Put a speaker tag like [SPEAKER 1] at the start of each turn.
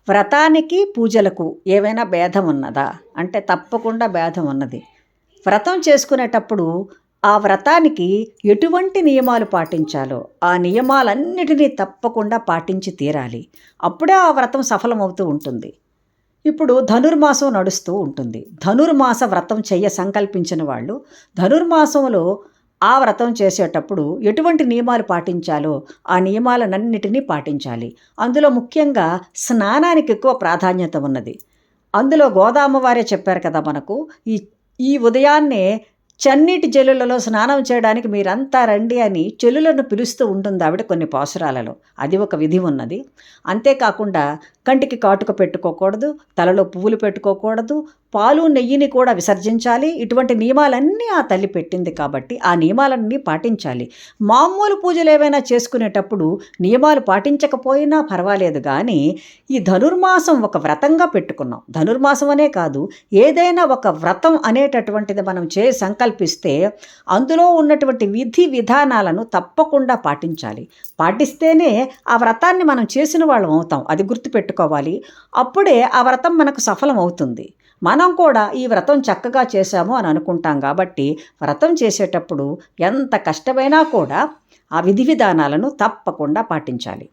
[SPEAKER 1] వ్రతానికి పూజలకు ఏవైనా భేదం ఉన్నదా అంటే తప్పకుండా భేదం ఉన్నది. వ్రతం చేసుకునేటప్పుడు ఆ వ్రతానికి ఎటువంటి నియమాలు పాటించాలో ఆ నియమాలన్నిటినీ తప్పకుండా పాటించి తీరాలి. అప్పుడే ఆ వ్రతం సఫలమవుతూ ఉంటుంది. ఇప్పుడు ధనుర్మాసం నడుస్తూ ఉంటుంది. ధనుర్మాస వ్రతం సంకల్పించిన వాళ్ళు ధనుర్మాసంలో ఆ వ్రతం చేసేటప్పుడు ఎటువంటి నియమాలు పాటించాలో ఆ నియమాలనన్నిటినీ పాటించాలి. అందులో ముఖ్యంగా స్నానానికి ఎక్కువ ప్రాధాన్యత ఉన్నది. అందులో గోదామ్మవారే చెప్పారు కదా మనకు, ఈ ఈ ఉదయాన్నే చన్నీటి జల్లులలో స్నానం చేయడానికి మీరంతా రండి అని చెల్లులను పిలుస్తూ ఉంటుంది ఆవిడ కొన్ని పాసురాలలో. అది ఒక విధి ఉన్నది. అంతేకాకుండా కంటికి కాటుక పెట్టుకోకూడదు, తలలో పువ్వులు పెట్టుకోకూడదు, పాలు నెయ్యిని కూడా విసర్జించాలి. ఇటువంటి నియమాలన్నీ ఆ తల్లి పెట్టింది కాబట్టి ఆ నియమాలన్నీ పాటించాలి. మామూలు పూజలు ఏవైనా చేసుకునేటప్పుడు నియమాలు పాటించకపోయినా పర్వాలేదు, కానీ ఈ ధనుర్మాసం ఒక వ్రతంగా పెట్టుకున్నాం. ధనుర్మాసం అనే కాదు, ఏదైనా ఒక వ్రతం అనేటటువంటిది మనం సంకల్పిస్తే అందులో ఉన్నటువంటి విధి విధానాలను తప్పకుండా పాటించాలి. పాటిస్తేనే ఆ వ్రతాన్ని మనం చేసిన వాళ్ళం అవుతాం. అది గుర్తుపెట్టుకోవాలి. అప్పుడే ఆ వ్రతం మనకు సఫలం అవుతుంది. మనం కూడా ఈ వ్రతం చక్కగా చేశాము అని అనుకుంటాం. కాబట్టి వ్రతం చేసేటప్పుడు ఎంత కష్టమైనా కూడా ఆ విధి విధానాలను తప్పకుండా పాటించాలి.